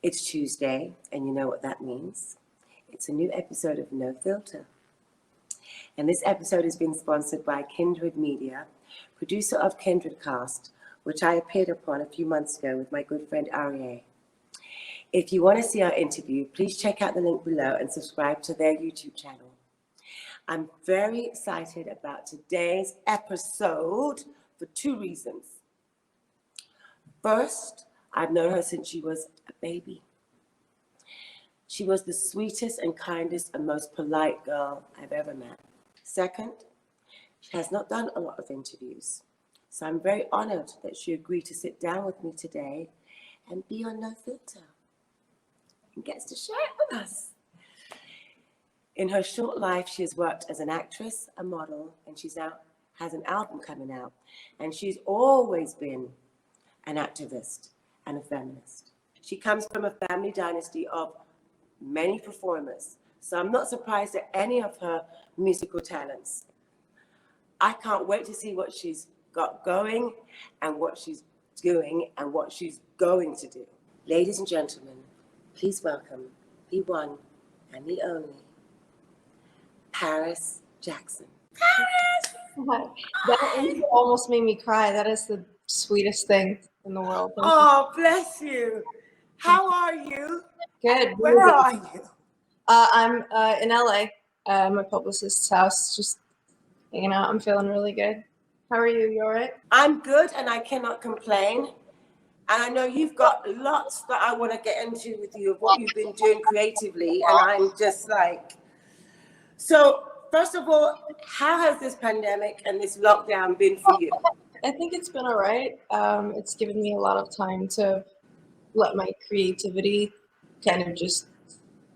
It's Tuesday, and you know what that means. It's a new episode of No Filter. And this episode has been sponsored by Kindred Media, producer of Kindred Cast, which I appeared upon a few months ago with my good friend Arie. If you want to see our interview, please check out the link below and subscribe to their YouTube channel. I'm very excited about today's episode for two reasons. First, I've known her since she was a baby. She was the sweetest and kindest and most polite girl I've ever met. Second, she has not done a lot of interviews, so I'm very honored that she agreed to sit down with me today and be on No Filter and gets to share it with us. In her short life, she has worked as an actress, a model, and she's now has an album coming out. And she's always been an activist and a feminist. She comes from a family dynasty of many performers, so I'm not surprised at any of her musical talents. I can't wait to see what she's got going and what she's doing and what she's going to do. Ladies and gentlemen, please welcome the one and the only Paris Jackson. Paris! That almost made me cry. That is the sweetest thing in the world. Oh, bless you. How are you? Good. Where are you? I'm in LA, my publicist's house, just hanging out. I'm feeling really good. How are you? You all right? I'm good and I cannot complain. And I know you've got lots that I want to get into with you of what you've been doing creatively. And I'm just like, so first of all, how has this pandemic and this lockdown been for you? I think it's been all right. It's given me a lot of time to let my creativity kind of just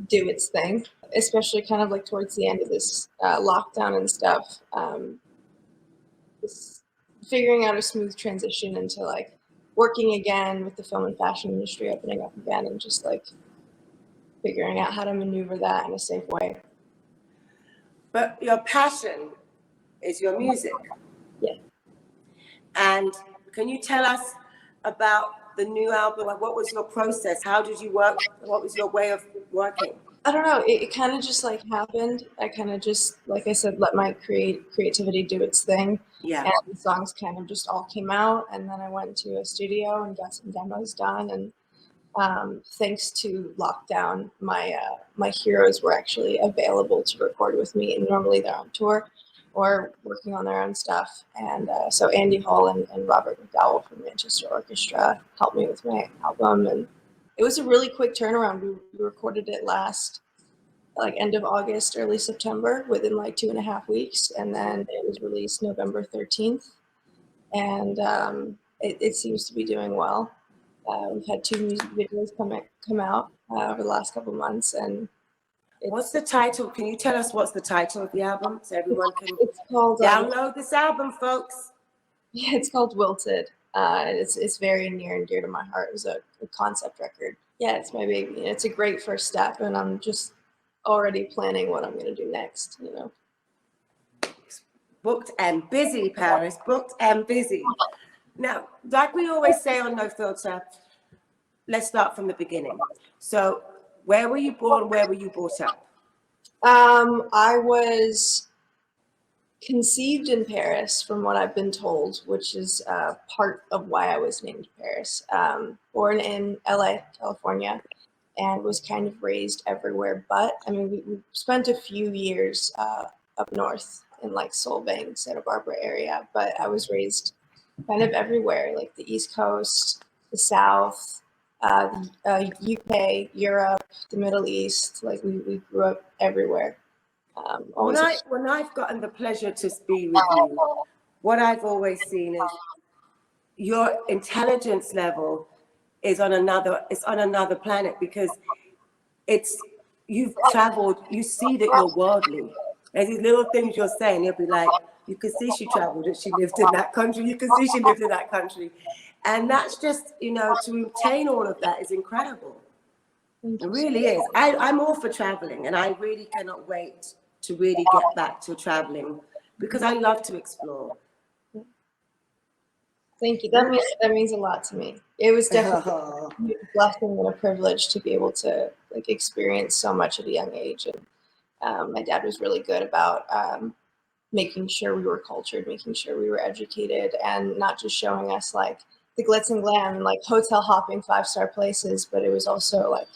do its thing, especially kind of like towards the end of this lockdown and stuff. Just figuring out a smooth transition into like working again with the film and fashion industry opening up again, and just like figuring out how to maneuver that in a safe way. But your passion is your music. Yeah. And can you tell us about the new album? What was your process? How did you work? What was your way of working? I don't know. It kind of just like happened. I kind of just, like I said, let my creativity do its thing. Yeah. And the songs kind of just all came out. And then I went to a studio and got some demos done. And thanks to lockdown, my heroes were actually available to record with me. And normally they're on tour or working on their own stuff. And so Andy Hall and Robert McDowell from Manchester Orchestra helped me with my album. And it was a really quick turnaround. We recorded it last, like end of August, early September, within like 2.5 weeks. And then it was released November 13th. And it seems to be doing well. We've had 2 music videos come out over the last couple of months. And what's the title? Can you tell us what's the title of the album so everyone can called, download this album, folks? Yeah, it's called Wilted. It's very near and dear to my heart. It was a concept record. Yeah, it's my baby. It's a great first step, and I'm just already planning what I'm going to do next, you know. Booked and busy, Paris. Booked and busy. Now, like we always say on No Filter, let's start from the beginning. So, where were you born? Where were you brought up? I was conceived in Paris, from what I've been told, which is part of why I was named Paris. Born in LA, California, and was kind of raised everywhere. But I mean, we spent a few years up north in like Solvang, Santa Barbara area. But I was raised kind of everywhere, like the East Coast, the South, UK, Europe, the Middle East. Like we grew up everywhere. When I've gotten the pleasure to be with you, what I've always seen is your intelligence level is on another planet, because you've traveled, you see that you're worldly. There's these little things you're saying, you'll be like, you can see she traveled, that she lived in that country, you can see she lived in that country. And that's just, you know, to obtain all of that is incredible. It really is. I'm all for traveling, and I really cannot wait to really get back to traveling, because I love to explore. Thank you. That means a lot to me. It was definitely Oh, a blessing and a privilege to be able to like experience so much at a young age. And my dad was really good about making sure we were cultured, making sure we were educated, and not just showing us like the glitz and glam and like hotel hopping 5-star places, but it was also like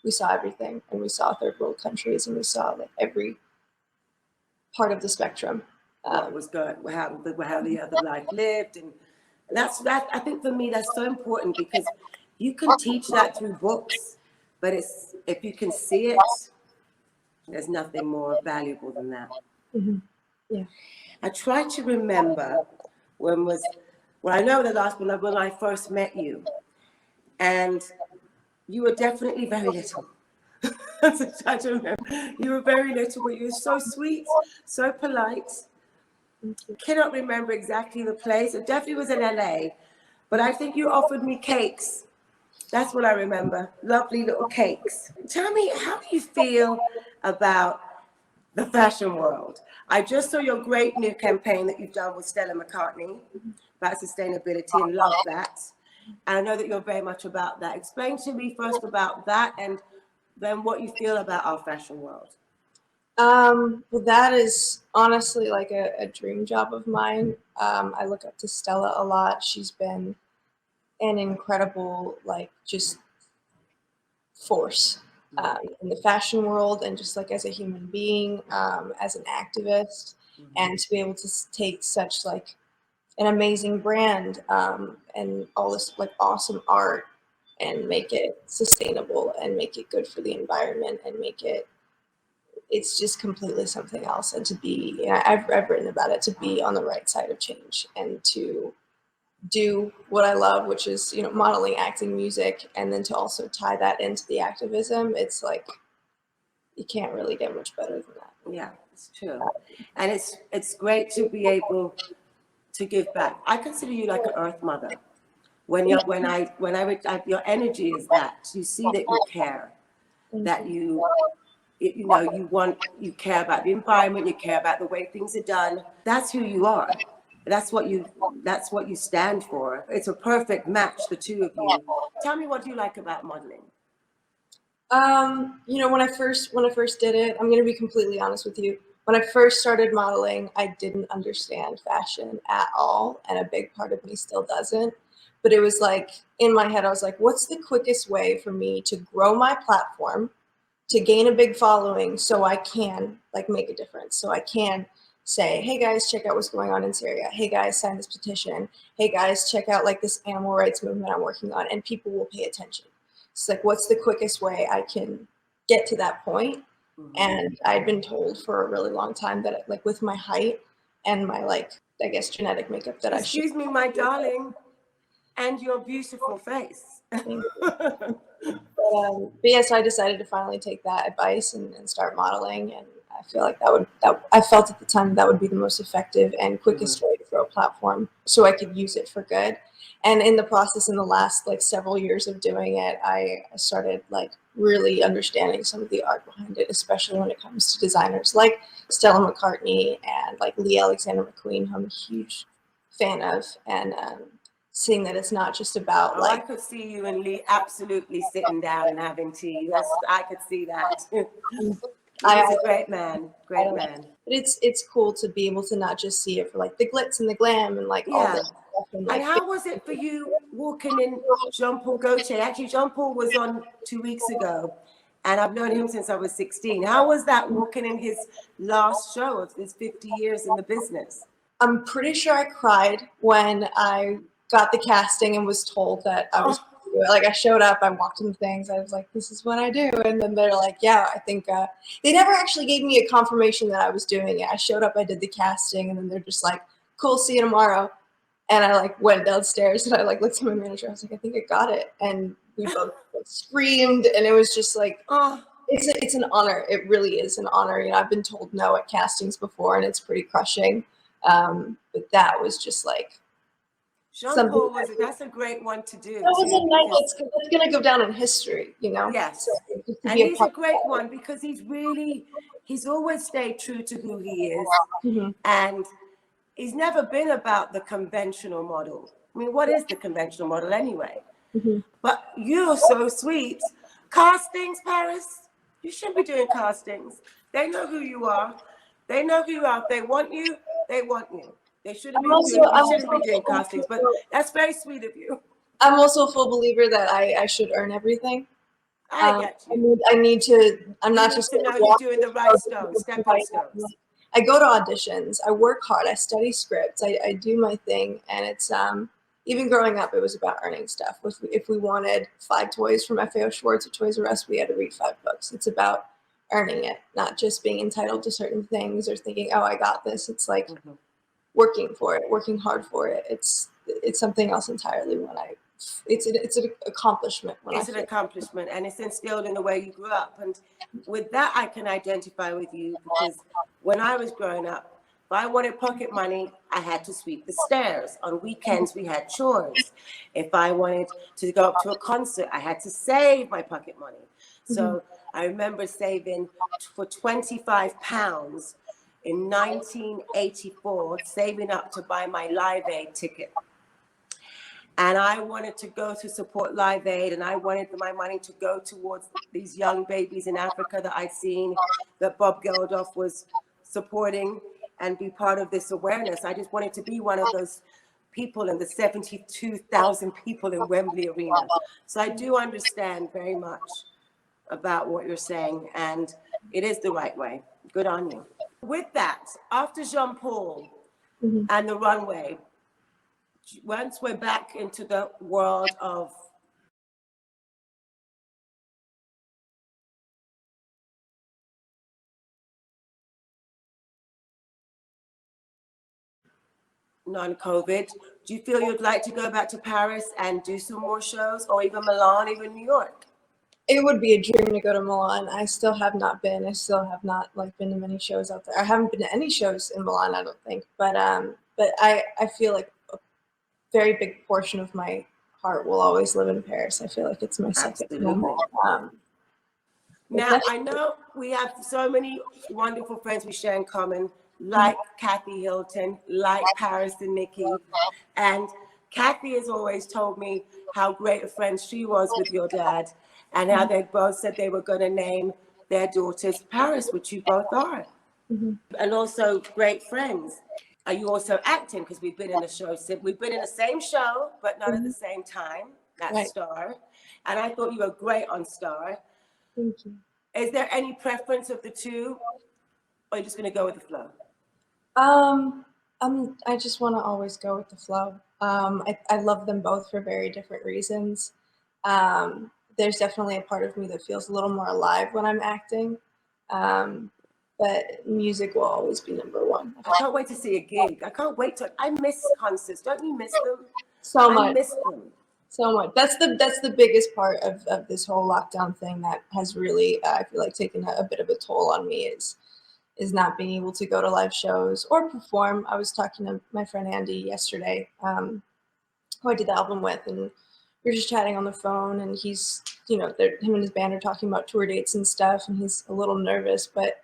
we saw everything, and we saw third world countries, and we saw like every part of the spectrum. what was good, how the other life lived, and that. I think for me that's so important because you can teach that through books, but it's if you can see it, there's nothing more valuable than that. Mhm. Yeah. I try to remember when was well I know the last one when I first met you, and you were definitely very little. So I don't know. You were very little, but you were so sweet, so polite. Cannot remember exactly the place. It definitely was in LA, but I think you offered me cakes. That's what I remember. Lovely little cakes. Tell me, how do you feel about the fashion world? I just saw your great new campaign that you've done with Stella McCartney about sustainability and love that. And I know that you're very much about that. Explain to me first about that and then what you feel about our fashion world. Well, that is honestly like a dream job of mine. I look up to Stella a lot. She's been an incredible, like, just force in the fashion world, and just like as a human being, as an activist, and to be able to take such like an amazing brand and all this like awesome art and make it sustainable and make it good for the environment and make it it's just completely something else. And to be, I've written about it, to be on the right side of change and to do what I love, which is, modeling, acting, music, and then to also tie that into the activism. It's like, you can't really get much better than that. Yeah, it's true. And it's great to be able to give back. I consider you like an earth mother. Your energy is that you see that you care, that you care about the environment, you care about the way things are done. That's who you are. That's what you stand for. It's a perfect match, the two of you. Tell me, what do you like about modeling? When I first did it, I'm gonna be completely honest with you. When I first started modeling, I didn't understand fashion at all, and a big part of me still doesn't. But it was like in my head, I was like, what's the quickest way for me to grow my platform, to gain a big following, so I can like make a difference, so I can say, hey guys, check out what's going on in Syria. Hey guys, sign this petition. Hey guys, check out like this animal rights movement I'm working on, and people will pay attention. It's like, what's the quickest way I can get to that point? And I'd been told for a really long time that like with my height and my like, I guess, genetic makeup that I should. Excuse me, my darling, and your beautiful face. But yeah, so I decided to finally take that advice and start modeling, and I feel like I felt at the time that would be the most effective and quickest way to grow a platform, so I could use it for good. And in the process, in the last like several years of doing it, I started like really understanding some of the art behind it, especially when it comes to designers like Stella McCartney and like Lee Alexander McQueen, who I'm a huge fan of, and seeing that it's not just about I could see you and Lee absolutely sitting down and having tea. I could see that. He's a great man, great man. But it's cool to be able to not just see it for like the glitz and the glam and like all this stuff. And how was it for you walking in Jean-Paul Gaultier? Actually, Jean-Paul was on 2 weeks ago, and I've known him since I was 16. How was that walking in his last show of his 50 years in the business? I'm pretty sure I cried when I got the casting and was told that I was like, I showed up, I walked in things, I was like, this is what I do. And then they're like, yeah, I think they never actually gave me a confirmation that I was doing it. I showed up, I did the casting, and then they're just like, cool, see you tomorrow. And I like went downstairs and I like looked at my manager. I was like, I think I got it. And we both like, screamed, and it was just like, it's an honor. It really is an honor. I've been told no at castings before, and it's pretty crushing. But that was just like, Jean-Paul that's a great one to do. That was a night that's going to go down in history, Yes. So, and he's a great one because he's always stayed true to who he is. And he's never been about the conventional model. I mean, what is the conventional model anyway? Mm-hmm. But you're so sweet. Castings, Paris. You shouldn't be doing castings. They know who you are. They know who you are. If they want you, they want you. They shouldn't be doing, you shouldn't be doing castings, but that's very sweet of you. I'm also a full believer that I should earn everything. I get you. I need to, I'm not You just need to gonna know you're walk doing the into right shows stones, because stepping I have, stones. I go to auditions, I work hard, I study scripts, I do my thing, and it's even growing up, it was about earning stuff. If we wanted 5 toys from FAO Schwartz or Toys R Us, we had to read 5 books. It's about earning it, not just being entitled to certain things or thinking, oh, I got this. It's like working for it, working hard for it. It's something else entirely when it's an accomplishment. It's an accomplishment, and it's instilled in the way you grew up. And with that, I can identify with you, because when I was growing up, if I wanted pocket money, I had to sweep the stairs. On weekends, we had chores. If I wanted to go up to a concert, I had to save my pocket money. So I remember saving for 25 pounds in 1984, saving up to buy my Live Aid ticket. And I wanted to go to support Live Aid, and I wanted my money to go towards these young babies in Africa that I'd seen that Bob Geldof was supporting and be part of this awareness. I just wanted to be one of those people in the 72,000 people in Wembley Arena. So I do understand very much about what you're saying, and it is the right way. Good on you. With that, after Jean Paul and the runway, once we're back into the world of non-COVID, do you feel you'd like to go back to Paris and do some more shows, or even Milan, even New York? It would be a dream to go to Milan. I still have not been. I still have not been to many shows out there. I haven't been to any shows in Milan, I don't think. But I feel like a very big portion of my heart will always live in Paris. I feel like it's my second home. Now, I know we have so many wonderful friends we share in common, like Kathy Hilton, like Paris and Nikki. And Kathy has always told me how great a friend she was with your dad, and how they both said they were going to name their daughters Paris, which you both are. And also great friends. Are you also acting? Because we've been in the show, we've been in the same show, but not at the same time. That's Star. And I thought you were great on Star. Thank you. Is there any preference of the two, or are you just going to go with the flow? I just want to always go with the flow. I love them both for very different reasons. There's definitely a part of me that feels a little more alive when I'm acting. But music will always be number one. I can't wait to see a gig. I can't wait to. I miss concerts. Don't you miss them? So much. I miss them. So much. That's the biggest part of this whole lockdown thing that has really, I feel like, taken a bit of a toll on me is not being able to go to live shows or perform. I was talking to my friend Andy yesterday, who I did the album with, and we were just chatting on the phone, and he's, him and his band are talking about tour dates and stuff, and he's a little nervous, but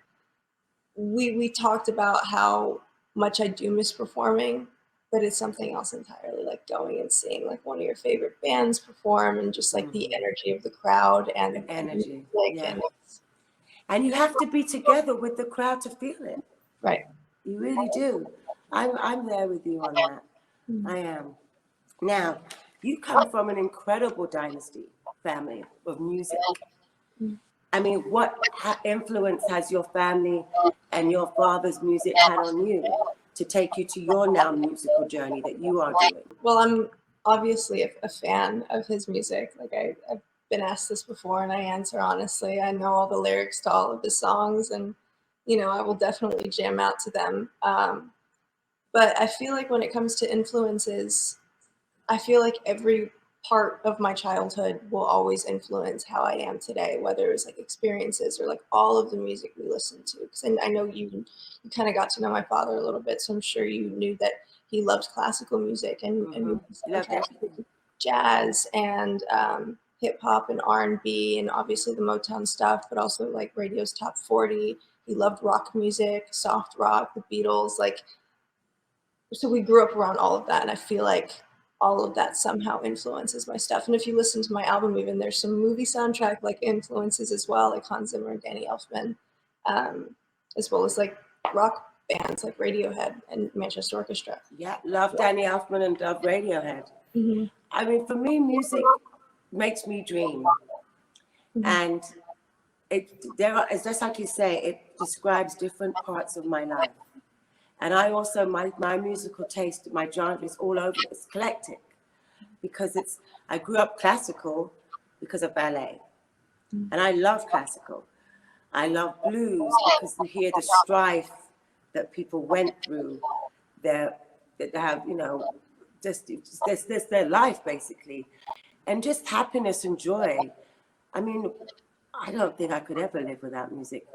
we talked about how much I do miss performing, but it's something else entirely, like going and seeing like one of your favorite bands perform, and just like the energy of the crowd and the energy, and you have to be together with the crowd to feel it. Right. You really do. I'm there with you on that. I am. Now, you come from an incredible dynasty family of music. I mean, what influence has your family and your father's music had on you to take you to your now musical journey that you are doing? Well, I'm obviously a fan of his music. Like I've been asked this before, and I answer honestly. I know all the lyrics to all of his songs, and I will definitely jam out to them. But I feel like when it comes to influences, I feel like every part of my childhood will always influence how I am today, whether it's like experiences or like all of the music we listened to. Because I know you kind of got to know my father a little bit, so I'm sure you knew that he loved classical music and jazz and hip hop and R&B and obviously the Motown stuff, but also like radio's top 40. He loved rock music, soft rock, the Beatles, so we grew up around all of that, and I feel like all of that somehow influences my stuff. And if you listen to my album, even there's some movie soundtrack like influences as well, like Hans Zimmer and Danny Elfman, as well as like rock bands like Radiohead and Manchester Orchestra. Yeah, love Danny Elfman and love Radiohead. Mm-hmm. I mean, for me, music makes me dream. Mm-hmm. And it's just like you say, it describes different parts of my life. And I also, my musical taste, my genre is all over, it's eclectic. Because I grew up classical because of ballet. And I love classical. I love blues because you hear the strife that people went through. They have, you know, just their life basically. And just happiness and joy. I mean, I don't think I could ever live without music.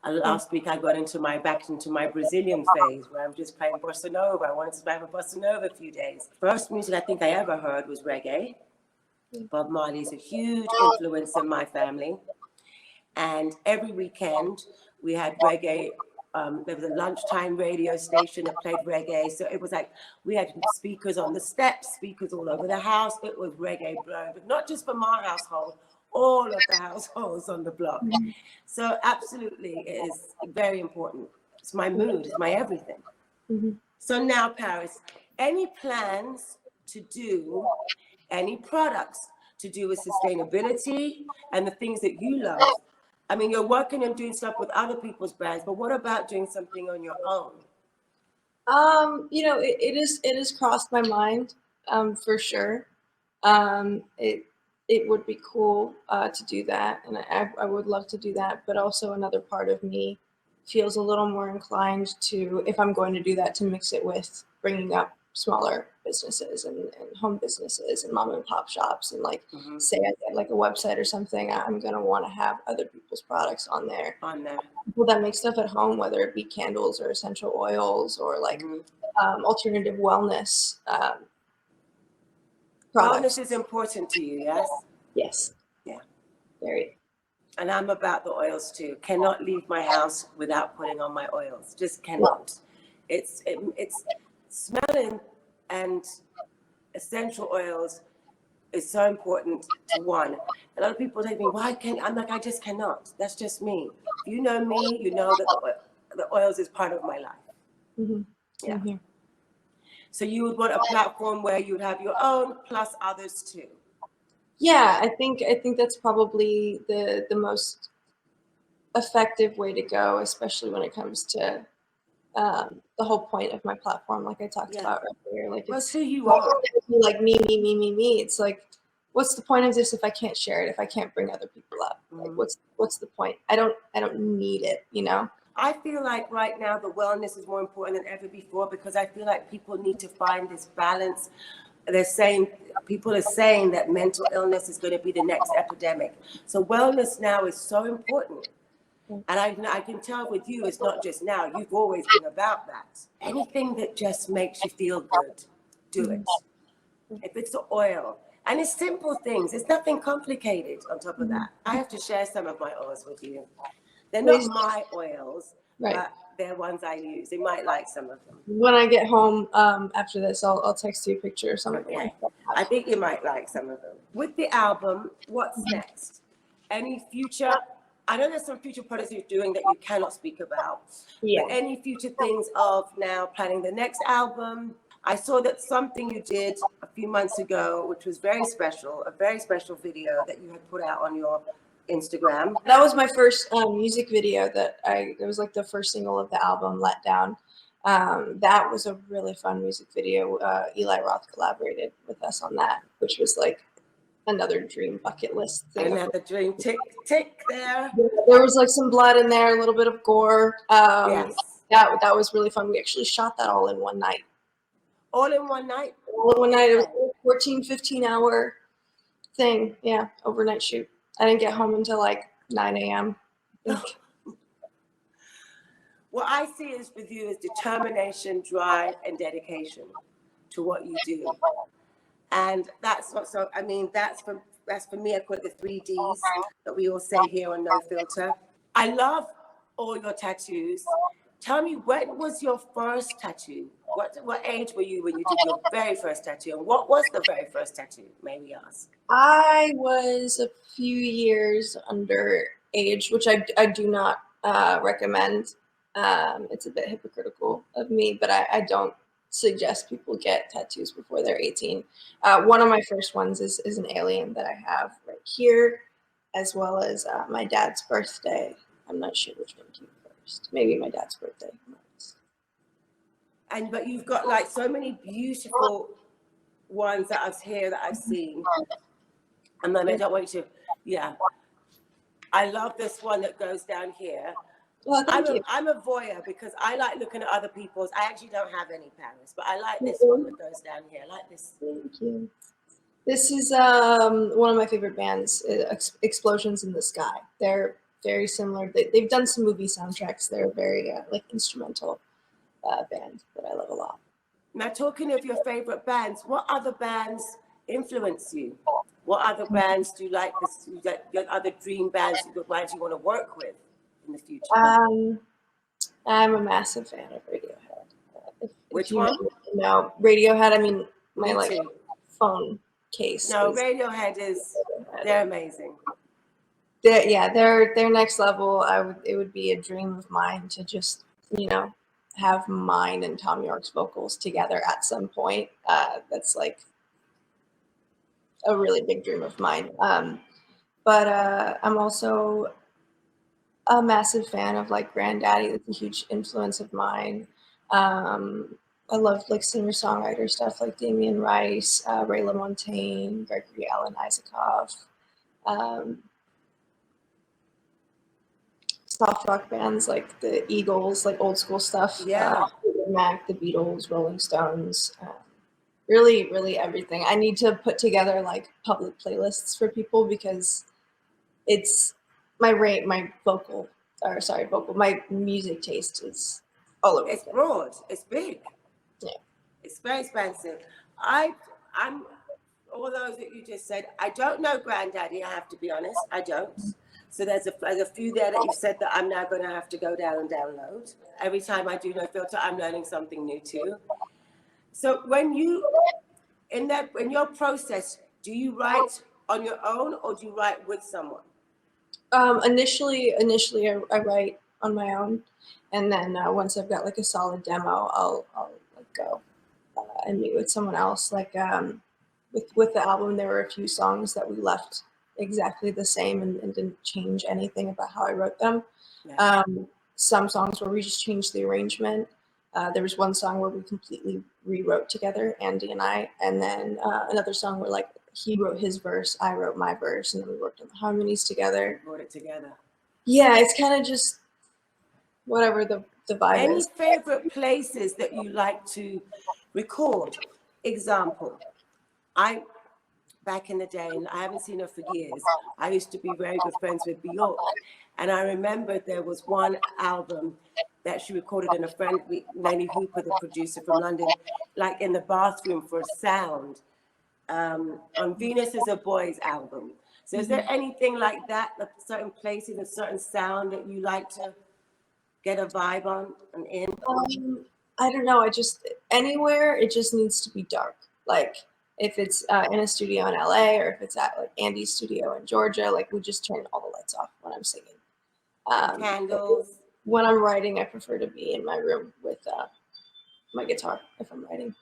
Last week I got back into my Brazilian phase where I'm just playing bossa nova. I wanted to have a bossa nova a few days. First music I think I ever heard was reggae. Bob Marley's a huge influence in my family. And every weekend we had reggae. There was a lunchtime radio station that played reggae. So it was like we had speakers on the steps, speakers all over the house. It was reggae blowing, but not just from our household, all of the households on the block. So absolutely, it is very important. It's my mood, it's my everything. Mm-hmm. So now, Paris, any plans to do any products to do with sustainability and the things that you love? I mean, you're working and doing stuff with other people's brands, but what about doing something on your own? You know, it has crossed my mind, for sure. It would be cool to do that, and I would love to do that. But also another part of me feels a little more inclined to, if I'm going to do that, to mix it with bringing up smaller businesses and home businesses and mom and pop shops, and like say I get like a website or something, I'm gonna want to have other people's products on there. People that make stuff at home, whether it be candles or essential oils or like alternative wellness products. Wellness is important to you, yes? Yes. Yeah. Very. And I'm about the oils too. Cannot leave my house without putting on my oils. Just cannot. It's smelling and essential oils is so important to one. A lot of people say to me, why can't I'm like, I just cannot. That's just me. If you know me, you know that the oils is part of my life. Mm-hmm. Yeah. Mm-hmm. So you would want a platform where you'd have your own plus others too. Yeah, I think that's probably the most effective way to go, especially when it comes to the whole point of my platform, like I talked about earlier. Like Well, it's who you are. like me. It's like, what's the point of this if I can't share it? If I can't bring other people up, like what's the point? I don't need it, you know. I feel like right now the wellness is more important than ever before because I feel like people need to find this balance. People are saying that mental illness is going to be the next epidemic. So wellness now is so important. And I can tell with you, it's not just now. You've always been about that. Anything that just makes you feel good, do it. If it's the oil, and it's simple things. It's nothing complicated on top of that. I have to share some of my oils with you. They're not my oils, but they're ones I use. You might like some of them. When I get home after this, I'll text you a picture or something. Okay. I think you might like some of them. With the album, what's next? Any future? I know there's some future products you're doing that you cannot speak about. Yeah. But any future things of now planning the next album? I saw that something you did a few months ago, which was very special, a very special video that you had put out on your Instagram. That was my first music video it was like the first single of the album, Let Down. That was a really fun music video. Eli Roth collaborated with us on that, which was like another dream bucket list thing. Another dream, tick there. There was like some blood in there, a little bit of gore. Yes. That was really fun. We actually shot that all in one night. All in one night? All in one night. It was a 14, 15-hour thing. Yeah, overnight shoot. I didn't get home until like 9 a.m. What I see is with you is determination, drive, and dedication to what you do. And that's what, so, I mean, that's for me, I call it the 3 Ds that we all say here on No Filter. I love all your tattoos. Tell me, when was your first tattoo What age were you when you did your very first tattoo? And what was the very first tattoo, may we ask? I was a few years under age, which I do not recommend. It's a bit hypocritical of me, but I don't suggest people get tattoos before they're 18. One of my first ones is an alien that I have right here, as well as my dad's birthday. I'm not sure which one came first. Maybe my dad's birthday. But you've got like so many beautiful ones that I've seen. And then I don't want you to, yeah. I love this one that goes down here. Well, I'm a voyeur because I like looking at other people's. I actually don't have any Paris, but I like this one that goes down here. I like this. Thank you. This is one of my favorite bands, Explosions in the Sky. They're very similar. They've done some movie soundtracks. They're very like instrumental band that I love a lot. Now, talking of your favorite bands, what other bands influence you? What other bands do you like? Your other dream bands you want to work with in the future? I'm a massive fan of Radiohead. Which one? No, Radiohead. I mean, my Me too. phone case. No, Radiohead they're amazing. They're next level. It would be a dream of mine to just, have mine and Tom York's vocals together at some point. That's like a really big dream of mine. But I'm also a massive fan of like Granddaddy. That's a huge influence of mine. I love like singer-songwriter stuff like Damien Rice, Ray LaMontagne, Gregory Alan Isakov. Soft rock bands like the Eagles, like old school stuff. Yeah. Mac, the Beatles, Rolling Stones. Really everything. I need to put together like public playlists for people because it's my music taste is all over. It's broad. It's big. Yeah. It's very expensive. I'm all those that you just said. I don't know Granddaddy. I have to be honest. I don't. So there's a few there that you said that I'm now going to have to go down and download. Every time I do No Filter, I'm learning something new too. So when in your process, do you write on your own or do you write with someone? Initially, I write on my own, and then once I've got like a solid demo, I'll like go and meet with someone else. Like with the album, there were a few songs that we left exactly the same and didn't change anything about how I wrote them. Yeah. Some songs where we just changed the arrangement. There was one song where we completely rewrote together, Andy and I, and then another song where like he wrote his verse, I wrote my verse, and then we worked on the harmonies together. Wrote it together. Yeah, it's kind of just whatever the vibe is. Any favorite places that you like to record? Example, back in the day, and I haven't seen her for years, I used to be very good friends with Bjork. And I remember there was one album that she recorded in a friend, Lenny Hooper, the producer from London, like in the bathroom for sound, on Venus is a Boy's album. So is there anything like that, like certain places, a certain sound that you like to get a vibe on and in? I don't know. Anywhere, it just needs to be dark. Like, if it's in a studio in LA or if it's at like Andy's studio in Georgia, like we just turn all the lights off when I'm singing. Candles. When I'm writing, I prefer to be in my room with my guitar if I'm writing.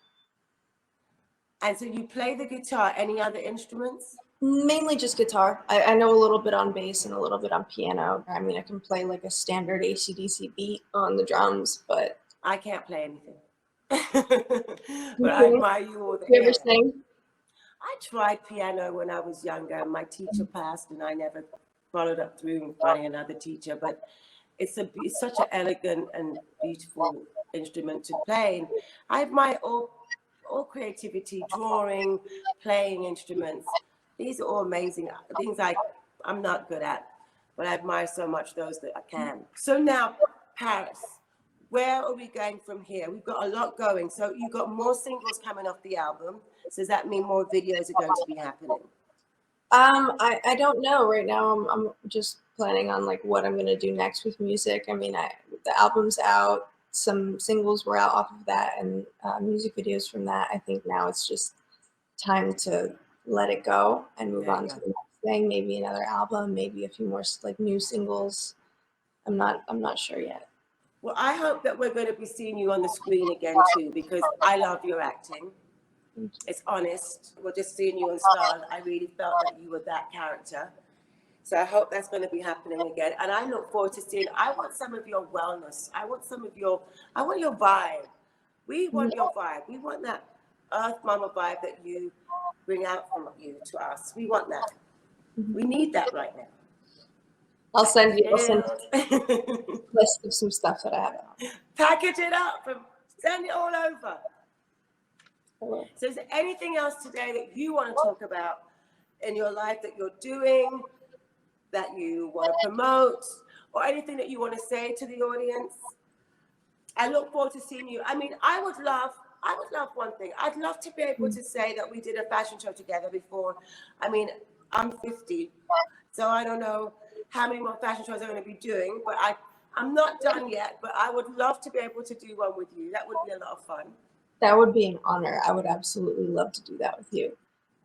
And so you play the guitar, any other instruments? Mainly just guitar. I know a little bit on bass and a little bit on piano. I mean, I can play like a standard AC/DC beat on the drums, but I can't play anything. But I admire you all the You ever sing? I tried piano when I was younger. My teacher passed and I never followed up through finding another teacher, but it's such an elegant and beautiful instrument to play. And I admire all creativity, drawing, playing instruments. These are all amazing things I'm not good at, but I admire so much those that I can. So now, Paris. Where are we going from here? We've got a lot going. So you've got more singles coming off the album. So does that mean more videos are going to be happening? I don't know. Right now, I'm just planning on like what I'm going to do next with music. I mean, the album's out. some singles were out off of that and music videos from that. I think now it's just time to let it go and move on to the next thing. Maybe another album, maybe a few more like new singles. I'm not sure yet. Well, I hope that we're going to be seeing you on the screen again too, because I love your acting. It's honest. We're just seeing you on Stars. I really felt that you were that character. So I hope that's going to be happening again. And I look forward to seeing, I want some of your wellness. I want your vibe. We want your vibe. We want that Earth Mama vibe that you bring out from you to us. We want that. We need that right now. I'll send you a list of some stuff that I have. Package it up and send it all over. So is there anything else today that you want to talk about in your life that you're doing, that you want to promote, or anything that you want to say to the audience? I look forward to seeing you. I mean, I would love one thing. I'd love to be able to say that we did a fashion show together before. I mean, I'm 50, so I don't know how many more fashion shows I'm going to be doing, but I'm not done yet, but I would love to be able to do one with you. That would be a lot of fun. That would be an honor. I would absolutely love to do that with you.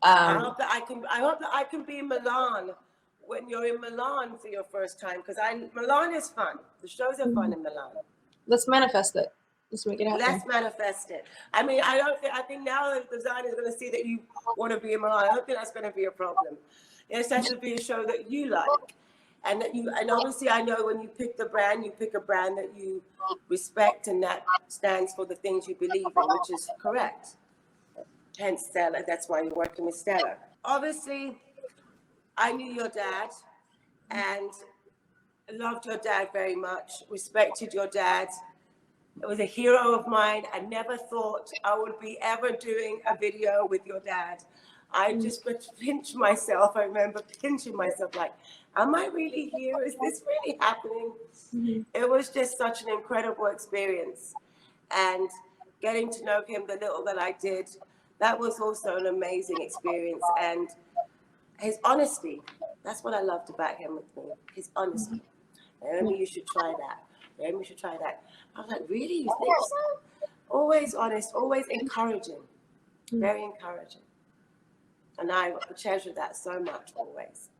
I hope that I can be in Milan when you're in Milan for your first time, because Milan is fun. The shows are fun in Milan. Let's manifest it. Let's make it happen. Let's manifest it. I mean, I think now that the designer is going to see that you want to be in Milan, I don't think that's going to be a problem. It has to be a show that you like. And obviously I know when you pick the brand, you pick a brand that you respect, and that stands for the things you believe in, which is correct. Hence Stella, that's why you're working with Stella. Obviously, I knew your dad and loved your dad very much, respected your dad. It was a hero of mine. I never thought I would be ever doing a video with your dad. I just would pinch myself. I remember pinching myself like, am I really here? Is this really happening? It was just such an incredible experience. And getting to know him, the little that I did, that was also an amazing experience. And his honesty, that's what I loved about him with me, his honesty. Naomi, you should try that. Naomi, you should try that. I was like, really? You think so? Always honest, always encouraging, very encouraging. And I treasure that so much always.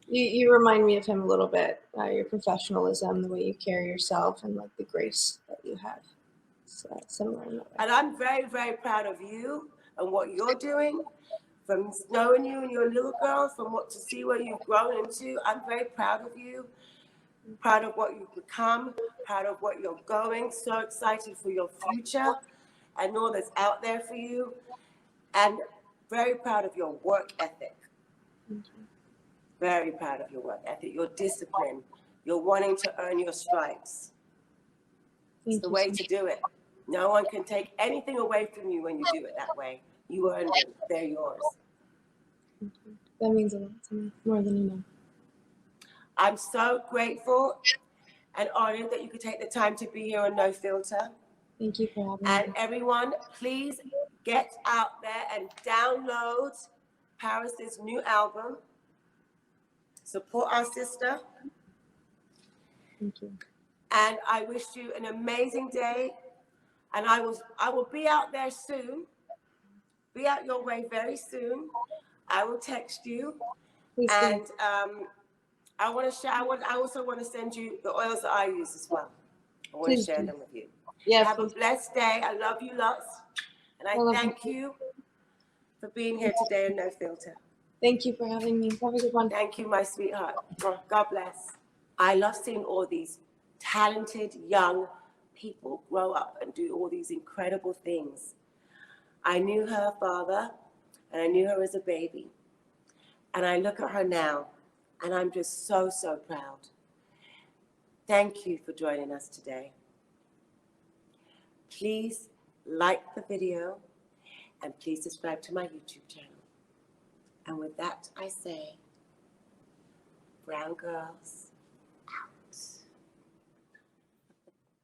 You remind me of him a little bit. Your professionalism, the way you carry yourself, and like the grace that you have. It's similar in that way. And I'm very, very proud of you and what you're doing. From knowing you and your little girl, to see where you've grown into, I'm very proud of you. Proud of what you've become, proud of what you're going, so excited for your future and all that's out there for you, and very proud of your work ethic. Very proud of your work ethic, your discipline, your wanting to earn your stripes. It's the way to do it. No one can take anything away from you when you do it that way. You earned them, they're yours. That means a lot to me, more than you know. I'm so grateful and honored that you could take the time to be here on No Filter. Thank you for having me. And everyone, please get out there and download Paris's new album. Support our sister. Thank you. And I wish you an amazing day. And I will be out there soon. Be out your way very soon. I will text you. Please and I want to share. I also want to send you the oils that I use as well. I want to share them with you. Yes. Have a blessed day. I love you lots. And I thank you for being here today on No Filter. Thank you for having me. Have a good one. Thank you, my sweetheart. God bless. I love seeing all these talented young people grow up and do all these incredible things. I knew her father, and I knew her as a baby. And I look at her now, and I'm just so, so proud. Thank you for joining us today. Please like the video, and please subscribe to my YouTube channel. And with that, I say, brown girls,